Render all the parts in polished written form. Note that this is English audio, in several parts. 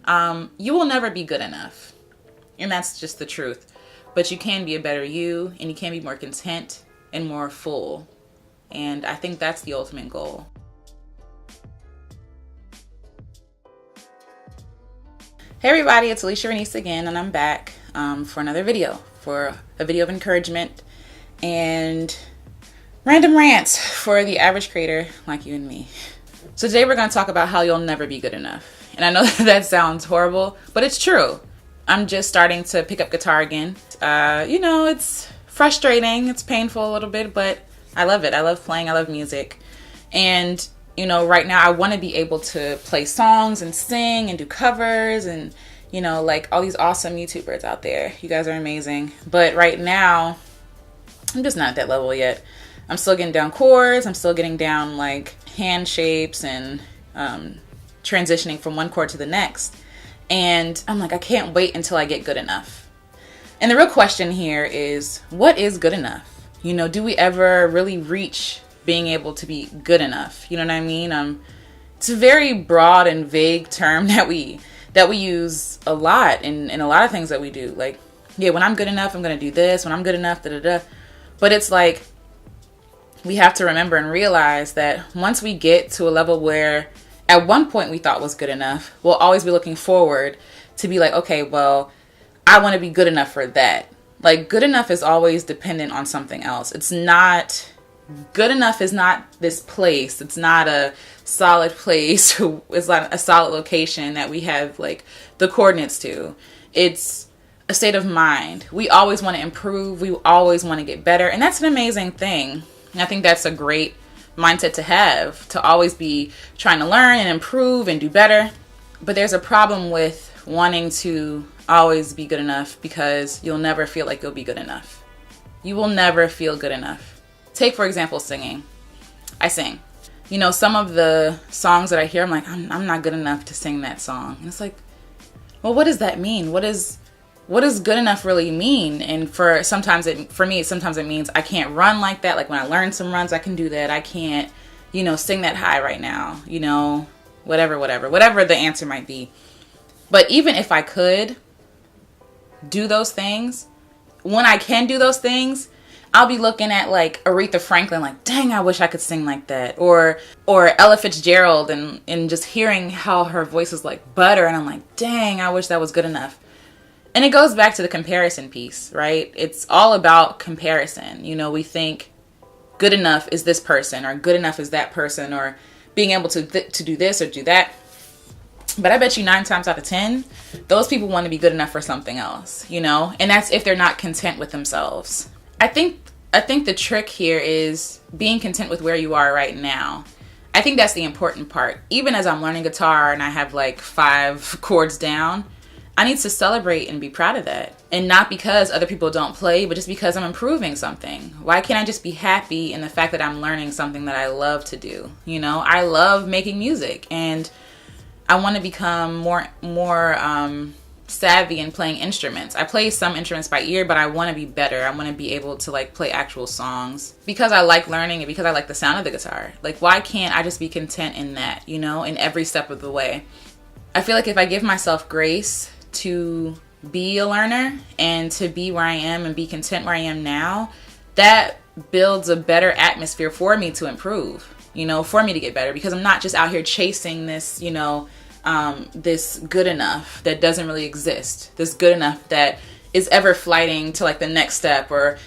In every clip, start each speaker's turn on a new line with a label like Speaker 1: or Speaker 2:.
Speaker 1: You will never be good enough. And that's just the truth. But you can be a better you, and you can be more content and more full. And I think that's the ultimate goal. Hey everybody, it's Alecia Renece again, and I'm back for another video, for a video of encouragement and random rants for the average creator like you and me. So today we're going to talk about how you'll never be good enough. And I know that sounds horrible, but it's true. I'm just starting to pick up guitar again. It's frustrating, it's painful a little bit, but I love it. I love playing, I love music. And right now I want to be able to play songs and sing and do covers and, like all these awesome YouTubers out there. You guys are amazing. But right now, I'm just not at that level yet. I'm still getting down chords. I'm still getting down like hand shapes and transitioning from one chord to the next. And I'm like, I can't wait until I get good enough. And the real question here is, what is good enough? Do we ever really reach being able to be good enough? You know what I mean? It's a very broad and vague term that we use a lot in a lot of things that we do. Like, yeah, when I'm good enough, I'm going to do this. When I'm good enough, da-da-da. But it's like, we have to remember and realize that once we get to a level where at one point we thought was good enough, we'll always be looking forward to be like, okay, well, I want to be good enough for that. Like, good enough is always dependent on something else. It's not... Good enough is not this place. It's not a solid place. It's not a solid location that we have like the coordinates to. It's a state of mind. We always want to improve. We always want to get better. And that's an amazing thing. And I think that's a great mindset to have, to always be trying to learn and improve and do better. But there's a problem with wanting to always be good enough, because you'll never feel like you'll be good enough. You will never feel good enough. Take, for example, singing. I sing. Some of the songs that I hear, I'm like, I'm not good enough to sing that song. And it's like, well, what does that mean? What does good enough really mean? And for me, sometimes it means I can't run like that. Like when I learn some runs, I can do that. I can't, sing that high right now. Whatever the answer might be. But even if I could do those things, when I can do those things, I'll be looking at like Aretha Franklin, like, dang, I wish I could sing like that. Or Ella Fitzgerald, and just hearing how her voice is like butter. And I'm like, dang, I wish that was good enough. And it goes back to the comparison piece, right? It's all about comparison. We think good enough is this person, or good enough is that person, or being able to do this or do that. But I bet you 9 times out of 10, those people want to be good enough for something else, and that's if they're not content with themselves. I think the trick here is being content with where you are right now. I think that's the important part. Even as I'm learning guitar and I have like 5 chords down, I need to celebrate and be proud of that. And not because other people don't play, but just because I'm improving something. Why can't I just be happy in the fact that I'm learning something that I love to do? I love making music, and I want to become more savvy in playing instruments. I play some instruments by ear, but I want to be better. I want to be able to like play actual songs because I like learning and because I like the sound of the guitar. Like, why can't I just be content in that, in every step of the way? I feel like if I give myself grace to be a learner and to be where I am and be content where I am now, that builds a better atmosphere for me to improve, for me to get better, because I'm not just out here chasing this, this good enough that doesn't really exist. This good enough that is ever flighting to like the next step or,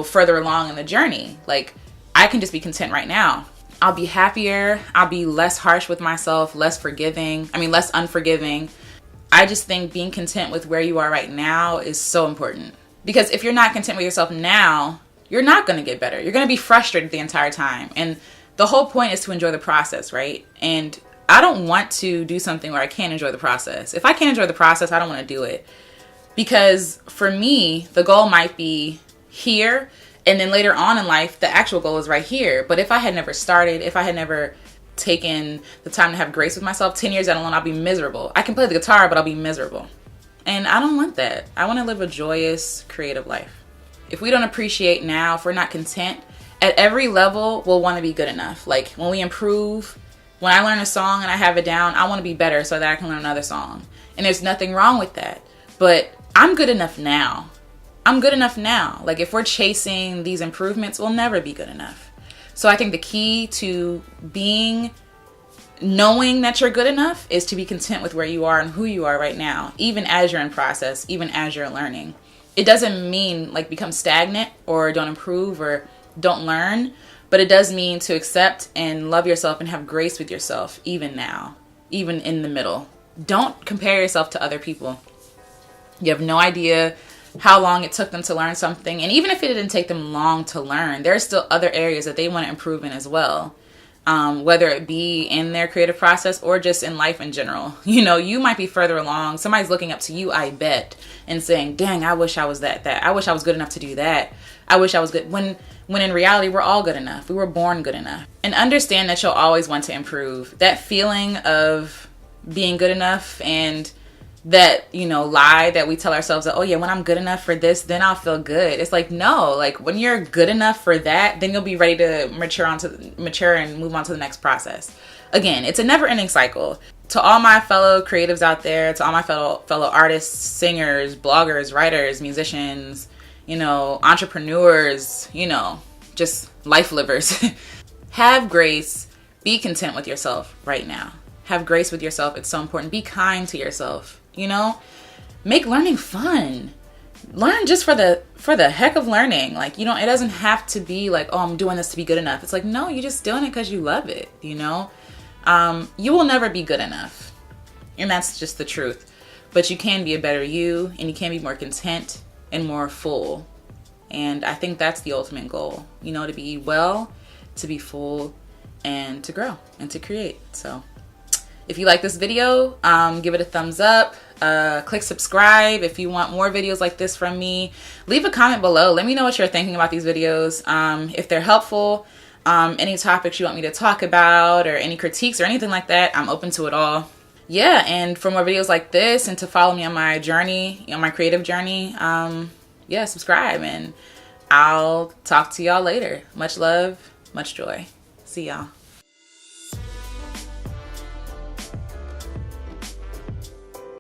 Speaker 1: further along in the journey. Like, I can just be content right now. I'll be happier. I'll be less harsh with myself, less unforgiving. I just think being content with where you are right now is so important. Because if you're not content with yourself now, you're not going to get better. You're going to be frustrated the entire time. And the whole point is to enjoy the process, right? And I don't want to do something where I can't enjoy the process. If I can't enjoy the process, I don't want to do it. Because for me, the goal might be here, and then later on in life, the actual goal is right here. But if I had never started, if I had never taken the time to have grace with myself, 10 years down the line, I'll be miserable. I can play the guitar, but I'll be miserable. And I don't want that. I want to live a joyous, creative life. If we don't appreciate now, if we're not content, at every level, we'll want to be good enough. Like when we improve, When I learn a song and I have it down, I want to be better so that I can learn another song. And there's nothing wrong with that. But I'm good enough now. I'm good enough now. Like, if we're chasing these improvements, we'll never be good enough. So I think the key to knowing that you're good enough is to be content with where you are and who you are right now, even as you're in process, even as you're learning. It doesn't mean like become stagnant or don't improve or don't learn, but it does mean to accept and love yourself and have grace with yourself, even now, even in the middle. Don't compare yourself to other people. You have no idea how long it took them to learn something. And even if it didn't take them long to learn, there are still other areas that they want to improve in as well. Whether it be in their creative process or just in life in general. You know, you might be further along. Somebody's looking up to you, I bet, and saying, dang, I wish I was that. I wish I was good enough to do that. I wish I was good. When in reality, we're all good enough. We were born good enough. And understand that you'll always want to improve. That feeling of being good enough and that, you know, lie that we tell ourselves that, oh yeah, when I'm good enough for this, then I'll feel good. It's like, no, like when you're good enough for that, then you'll be ready to mature and move on to the next process. Again, it's a never ending cycle. To all my fellow creatives out there, to all my fellow artists, singers, bloggers, writers, musicians, you know, entrepreneurs, you know, just life livers, have grace, be content with yourself right now. Have grace with yourself. It's so important. Be kind to yourself. You know, make learning fun. Learn just for the heck of learning. Like, you know, it doesn't have to be like, oh, I'm doing this to be good enough. It's like, no, you're just doing it because you love it. You know, you will never be good enough, and that's just the truth. But you can be a better you, and you can be more content and more full. And I think that's the ultimate goal. You know, to be well, to be full, and to grow and to create. So if you like this video, give it a thumbs up. Click subscribe if you want more videos like this from me. Leave a comment below. Let me know what you're thinking about these videos. If they're helpful, any topics you want me to talk about or any critiques or anything like that, I'm open to it all. Yeah, and for more videos like this and to follow me on my journey, on my creative journey, yeah, subscribe, and I'll talk to y'all later. Much love, much joy. See y'all.